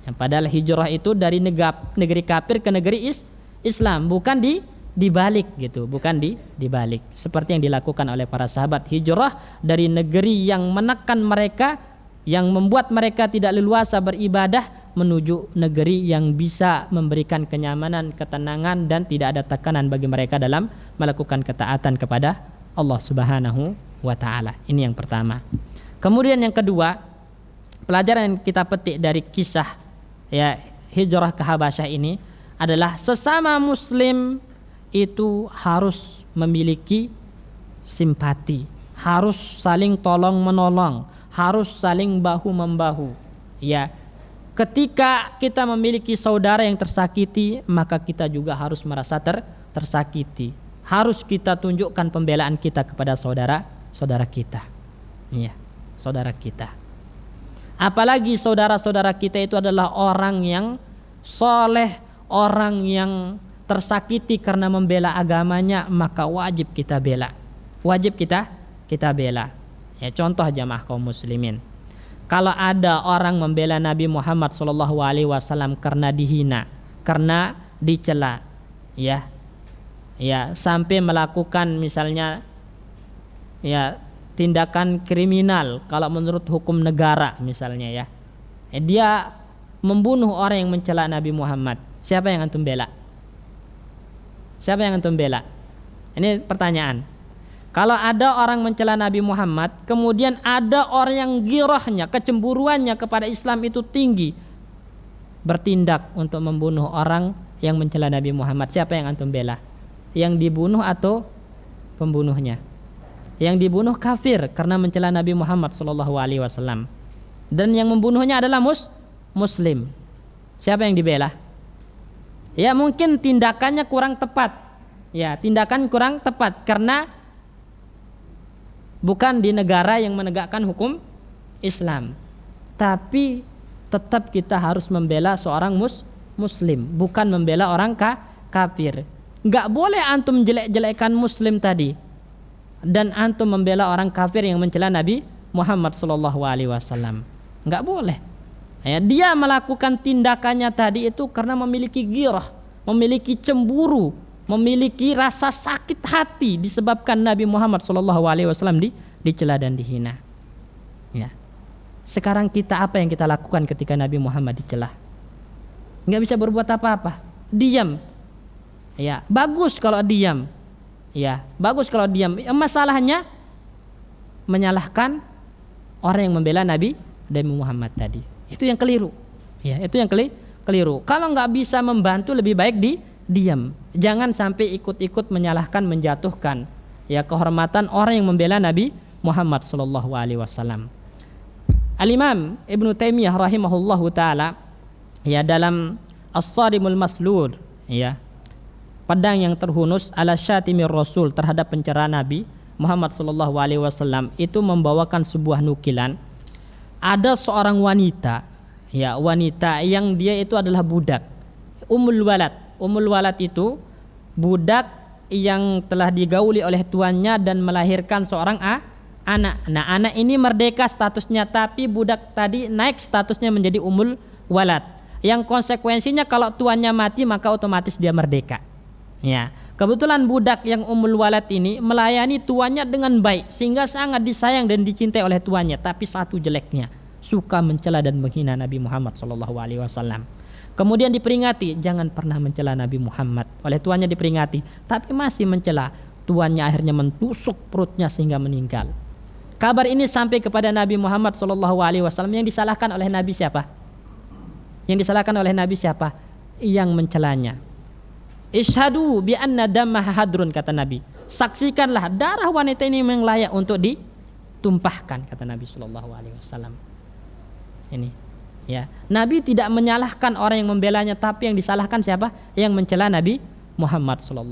Ya, padahal hijrah itu dari negeri kafir ke negeri Islam, bukan dibalik gitu, bukan dibalik seperti yang dilakukan oleh para sahabat. Hijrah dari negeri yang menekan mereka, yang membuat mereka tidak leluasa beribadah, menuju negeri yang bisa memberikan kenyamanan, ketenangan dan tidak ada tekanan bagi mereka dalam melakukan ketaatan kepada Allah Subhanahu wa taala. Ini yang pertama. Kemudian yang kedua, pelajaran yang kita petik dari kisah ya hijrah ke Habasyah ini adalah sesama muslim itu harus memiliki simpati, harus saling tolong menolong, harus saling bahu membahu. Ya, ketika kita memiliki saudara yang tersakiti, maka kita juga harus merasa tersakiti. Harus kita tunjukkan pembelaan kita kepada saudara kita. Ya. saudara kita. Apalagi saudara-saudara kita itu adalah orang yang soleh, orang yang tersakiti karena membela agamanya, maka wajib kita bela. Wajib kita bela. Ya, contoh jamaah kaum muslimin. Kalau ada orang membela Nabi Muhammad SAW karena dihina, karena dicela, ya sampai melakukan misalnya ya tindakan kriminal kalau menurut hukum negara misalnya, ya dia membunuh orang yang mencela Nabi Muhammad, siapa yang antum bela? Siapa yang antum bela? Ini pertanyaan. Kalau ada orang mencela Nabi Muhammad, kemudian ada orang yang girahnya, kecemburuannya kepada Islam itu tinggi, bertindak untuk membunuh orang yang mencela Nabi Muhammad, siapa yang antum bela? Yang dibunuh atau pembunuhnya? Yang dibunuh kafir karena mencela Nabi Muhammad SAW, dan yang membunuhnya adalah muslim. Siapa yang dibela? Ya mungkin tindakannya kurang tepat. Ya, tindakan kurang tepat karena bukan di negara yang menegakkan hukum Islam. Tapi tetap kita harus membela seorang muslim, bukan membela orang kafir. Enggak boleh antum jelek-jelekkan muslim tadi dan antum membela orang kafir yang mencela Nabi Muhammad SAW. Enggak boleh. Ya, dia melakukan tindakannya tadi itu karena memiliki ghirah, memiliki cemburu, memiliki rasa sakit hati disebabkan Nabi Muhammad SAW dicela dan dihina. Ya. Sekarang kita apa yang kita lakukan ketika Nabi Muhammad dicela? Enggak bisa berbuat apa-apa, diam. Ya, bagus kalau diam. Ya, bagus kalau diam. Masalahnya menyalahkan orang yang membela Nabi Muhammad tadi. Itu yang keliru. Ya, itu yang keliru. Kalau nggak bisa membantu, lebih baik diam. Jangan sampai ikut-ikut menyalahkan, menjatuhkan ya kehormatan orang yang membela Nabi Muhammad SAW. Al-Imam Ibnu Taimiyah rahimahullahu taala ya dalam As-Sarimul Maslul, ya pedang yang terhunus ala syatimir Rasul, terhadap pencela Nabi Muhammad SAW, itu membawakan sebuah nukilan. Ada seorang wanita, ya wanita yang dia itu adalah budak, Ummul Walad. Ummul Walad itu budak yang telah digauli oleh tuannya dan melahirkan seorang anak. Nah, anak ini merdeka statusnya, tapi budak tadi naik statusnya menjadi Ummul Walad. Yang konsekuensinya kalau tuannya mati maka otomatis dia merdeka. Ya, kebetulan budak yang Ummul Walad ini melayani tuannya dengan baik sehingga sangat disayang dan dicintai oleh tuannya. Tapi satu jeleknya, suka mencela dan menghina Nabi Muhammad SAW. Kemudian diperingati, jangan pernah mencela Nabi Muhammad. Oleh tuannya diperingati, tapi masih mencela. Tuannya akhirnya mentusuk perutnya sehingga meninggal. Kabar ini sampai kepada Nabi Muhammad SAW. Yang disalahkan oleh Nabi siapa? Yang disalahkan oleh Nabi siapa? Yang mencelanya. Ishadu bi anna dammaha hadrun, kata Nabi. Saksikanlah darah wanita ini memang layak untuk ditumpahkan, kata Nabi SAW. Ini, ya. Nabi tidak menyalahkan orang yang membelanya, tapi yang disalahkan siapa? Yang mencela Nabi Muhammad SAW.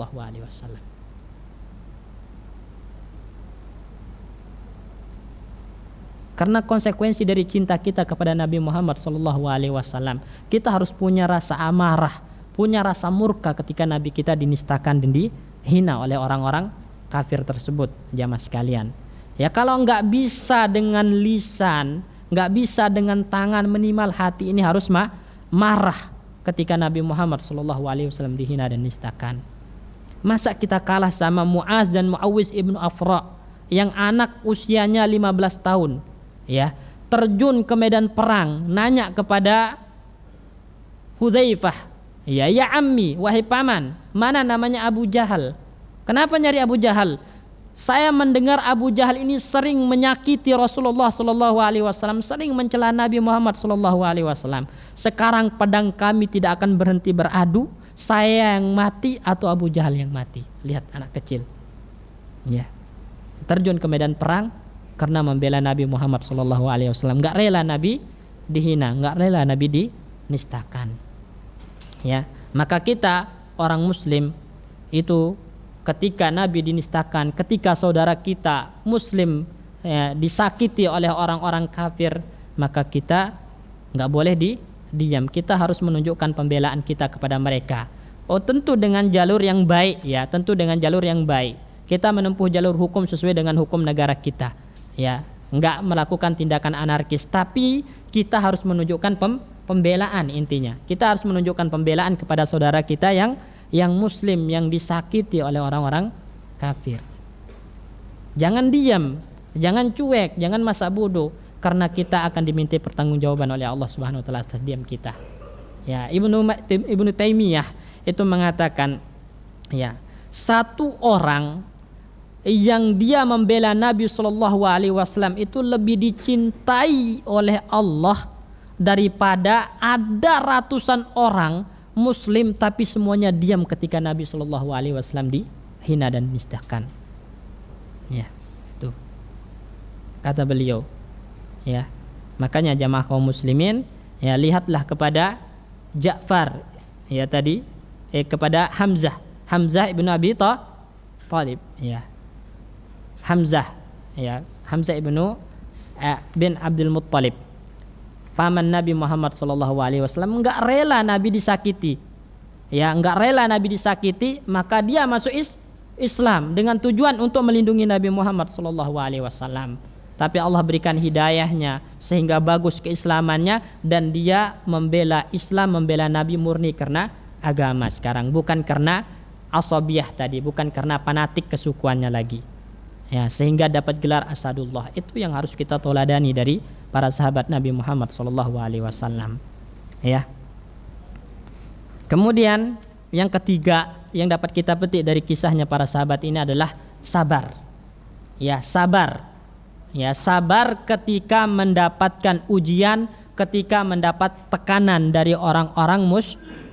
Karena konsekuensi dari cinta kita kepada Nabi Muhammad SAW, kita harus punya rasa amarah, punya rasa murka ketika Nabi kita dinistakan dan dihina oleh orang-orang kafir tersebut, jamaah sekalian. Ya, kalau nggak bisa dengan lisan, nggak bisa dengan tangan, minimal hati ini harus marah ketika Nabi Muhammad SAW dihina dan dinistakan. Masa kita kalah sama Muaz dan Muawiz ibnu Afra yang anak usianya 15 tahun, ya, terjun ke medan perang, nanya kepada Hudzaifah, ya ammi, wahai paman, mana namanya Abu Jahal? Kenapa nyari Abu Jahal? Saya mendengar Abu Jahal ini sering menyakiti Rasulullah SAW, sering mencela Nabi Muhammad SAW. Sekarang pedang kami tidak akan berhenti beradu, saya yang mati atau Abu Jahal yang mati. Lihat anak kecil, ya, terjun ke medan perang karena membela Nabi Muhammad SAW. Nggak rela Nabi dihina, nggak rela Nabi dinistakan. Ya, maka kita orang Muslim itu ketika Nabi dinistakan, ketika saudara kita Muslim disakiti oleh orang-orang kafir, maka kita nggak boleh diam. Kita harus menunjukkan pembelaan kita kepada mereka. Oh, tentu dengan jalur yang baik ya, tentu dengan jalur yang baik. Kita menempuh jalur hukum sesuai dengan hukum negara kita. Ya, nggak melakukan tindakan anarkis, tapi kita harus menunjukkan pembelaan intinya. Kita harus menunjukkan pembelaan kepada saudara kita yang muslim, yang disakiti oleh orang-orang kafir. Jangan diam, jangan cuek, jangan masa bodoh, karena kita akan dimintai pertanggungjawaban oleh Allah Subhanahu wa taala atas diam kita. Ya, Ibnu Taimiyah itu mengatakan, ya, satu orang yang dia membela Nabi Shallallahu Alaihi Wasallam itu lebih dicintai oleh Allah daripada ada ratusan orang Muslim tapi semuanya diam ketika Nabi Shallallahu Alaihi Wasallam dihina dan dinistakan. Ya, itu kata beliau. Ya, makanya jamaah kaum muslimin, ya, lihatlah kepada Ja'far, ya tadi, kepada Hamzah ibnu Abi Thalib, ya. Hamzah ibnu bin Abdul Muttalib, paman Nabi Muhammad sallallahu alaihi wasallam, enggak rela Nabi disakiti. Ya, enggak rela Nabi disakiti, maka dia masuk Islam dengan tujuan untuk melindungi Nabi Muhammad sallallahu alaihi wasallam. Tapi Allah berikan hidayahnya sehingga bagus keislamannya dan dia membela Islam, membela Nabi murni karena agama sekarang, bukan karena asabiyah tadi, bukan karena fanatik kesukuannya lagi. Ya, sehingga dapat gelar Asadullah. Itu yang harus kita toladani dari para sahabat Nabi Muhammad sallallahu alaihi wasallam. Ya. Kemudian yang ketiga yang dapat kita petik dari kisahnya para sahabat ini adalah sabar. Ya, sabar. Ya, sabar ketika mendapatkan ujian, ketika mendapat tekanan dari orang-orang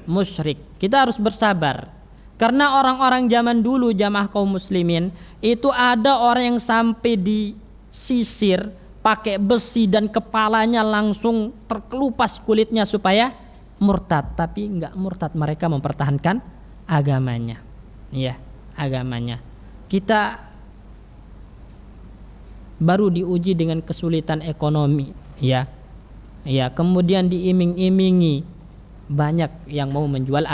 musyrik. Kita harus bersabar. Karena orang-orang zaman dulu, jamaah kaum muslimin, itu ada orang yang sampai disisir pakai besi dan kepalanya langsung terkelupas kulitnya supaya murtad, tapi enggak murtad, mereka mempertahankan agamanya. Ya, agamanya. Kita baru diuji dengan kesulitan ekonomi, ya. Ya, kemudian diiming-imingi, banyak yang mau menjual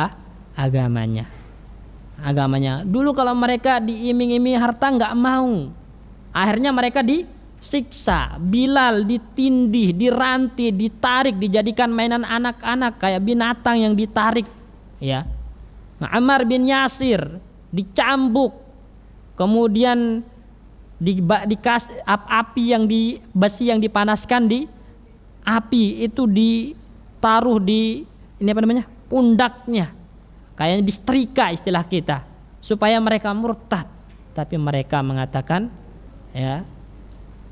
agamanya. Dulu kalau mereka diiming-imingi harta nggak mau, akhirnya mereka disiksa. Bilal ditindih, dirantai, ditarik, dijadikan mainan anak-anak kayak binatang yang ditarik, ya. Ammar bin Yasir dicambuk, kemudian dikasih api yang di besi yang dipanaskan di api itu ditaruh di pundaknya, kayaknya disetrika istilah kita, supaya mereka murtad. Tapi mereka mengatakan, ya,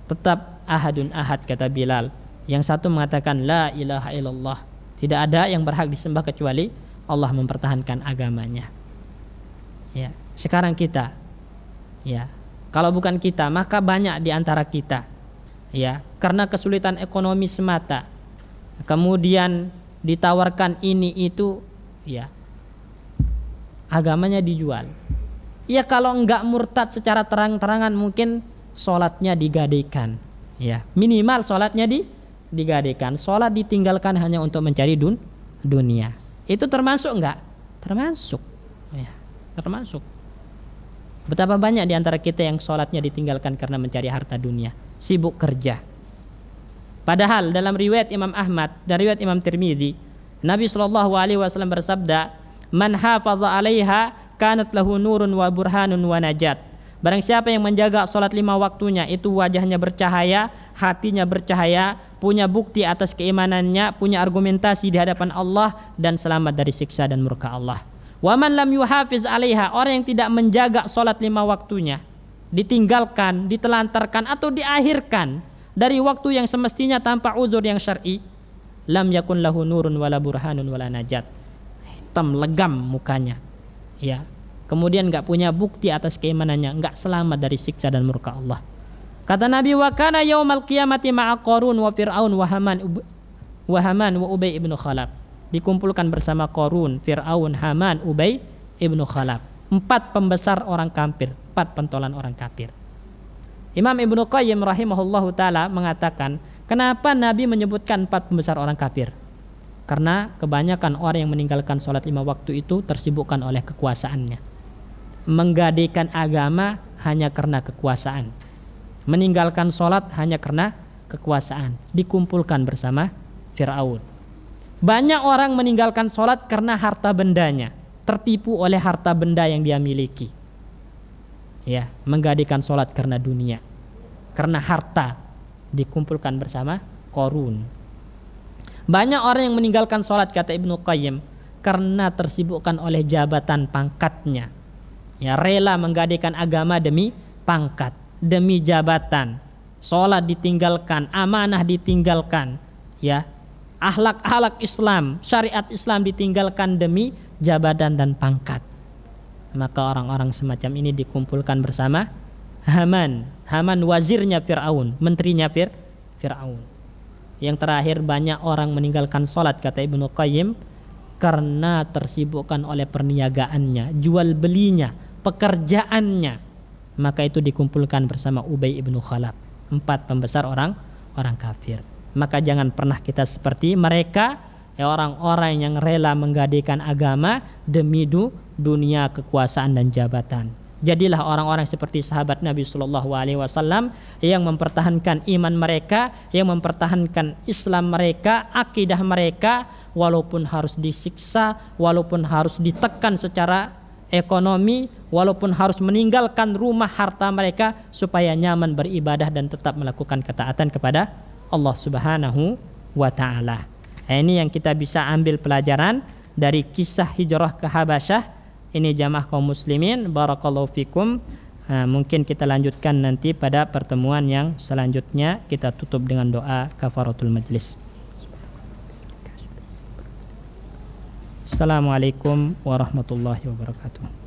tetap ahadun ahad, kata Bilal. Yang satu mengatakan la ilaha illallah, tidak ada yang berhak disembah kecuali Allah, mempertahankan agamanya. Ya, sekarang kita, ya, kalau bukan kita maka banyak di antara kita, ya, karena kesulitan ekonomi semata, kemudian ditawarkan ini itu, ya, agamanya dijual. Ya, kalau enggak murtad secara terang-terangan mungkin sholatnya digadaikan, ya, minimal sholatnya digadaikan. Sholat ditinggalkan hanya untuk mencari dunia. Itu termasuk enggak? Termasuk, ya, termasuk. Betapa banyak di antara kita yang sholatnya ditinggalkan karena mencari harta dunia, sibuk kerja. Padahal dalam riwayat Imam Ahmad dan riwayat Imam Tirmidzi, Nabi SAW bersabda, man hafadha 'alaiha kanat lahu nurun wa burhanun wa najat. Barang siapa yang menjaga sholat 5 waktunya, itu wajahnya bercahaya, hatinya bercahaya, punya bukti atas keimanannya, punya argumentasi di hadapan Allah, dan selamat dari siksa dan murka Allah. Wa man lam yuhafiz 'alaiha, orang yang tidak menjaga sholat 5 waktunya, ditinggalkan, ditelantarkan atau diakhirkan dari waktu yang semestinya tanpa uzur yang syar'i, lam yakun lahu nurun wala burhanun wala najat. Hitam legam mukanya, ya. Kemudian enggak punya bukti atas keimanannya, enggak selamat dari siksa dan murka Allah. Kata Nabi, wa kana yaumal qiyamati ma'a Qarun wa Fir'aun wa Haman wa Ubay ibnu Khalaf. Dikumpulkan bersama Qarun, Fir'aun, Haman, Ubay ibnu Khalaf. 4 pembesar orang kafir, 4 pentolan orang kafir. Imam Ibnu Qayyim rahimahullahu taala mengatakan, kenapa Nabi menyebutkan 4 pembesar orang kafir? Karena kebanyakan orang yang meninggalkan sholat 5 waktu itu tersibukkan oleh kekuasaannya, menggadaikan agama hanya karena kekuasaan, meninggalkan sholat hanya karena kekuasaan, dikumpulkan bersama Fir'aun. Banyak orang meninggalkan sholat karena harta bendanya, tertipu oleh harta benda yang dia miliki, ya, menggadaikan sholat karena dunia, karena harta, dikumpulkan bersama Qarun. Banyak orang yang meninggalkan sholat, kata Ibnu Qayyim, karena tersibukkan oleh jabatan pangkatnya, ya, rela menggadaikan agama demi pangkat, demi jabatan. Sholat ditinggalkan, amanah ditinggalkan, ya, akhlak Islam, syariat Islam ditinggalkan demi jabatan dan pangkat. Maka orang-orang semacam ini dikumpulkan bersama Haman wazirnya Fir'aun, menterinya Fir'aun. Yang terakhir, banyak orang meninggalkan sholat, kata Ibnu Qayyim, karena tersibukkan oleh perniagaannya, jual belinya, pekerjaannya. Maka itu dikumpulkan bersama Ubay ibnu Khalaf, 4 pembesar orang kafir. Maka jangan pernah kita seperti mereka, ya, orang-orang yang rela menggadaikan agama demi dunia, kekuasaan dan jabatan. Jadilah orang-orang seperti sahabat Nabi SAW yang mempertahankan iman mereka, yang mempertahankan Islam mereka, akidah mereka, walaupun harus disiksa, walaupun harus ditekan secara ekonomi, walaupun harus meninggalkan rumah harta mereka, supaya nyaman beribadah dan tetap melakukan ketaatan kepada Allah Subhanahu wa ta'ala. Ini yang kita bisa ambil pelajaran dari kisah hijrah ke Habasyah. Ini jamaah kaum muslimin, barakallahu fikum. Mungkin kita lanjutkan nanti pada pertemuan yang selanjutnya. Kita tutup dengan doa kafaratul majlis. Assalamualaikum warahmatullahi wabarakatuh.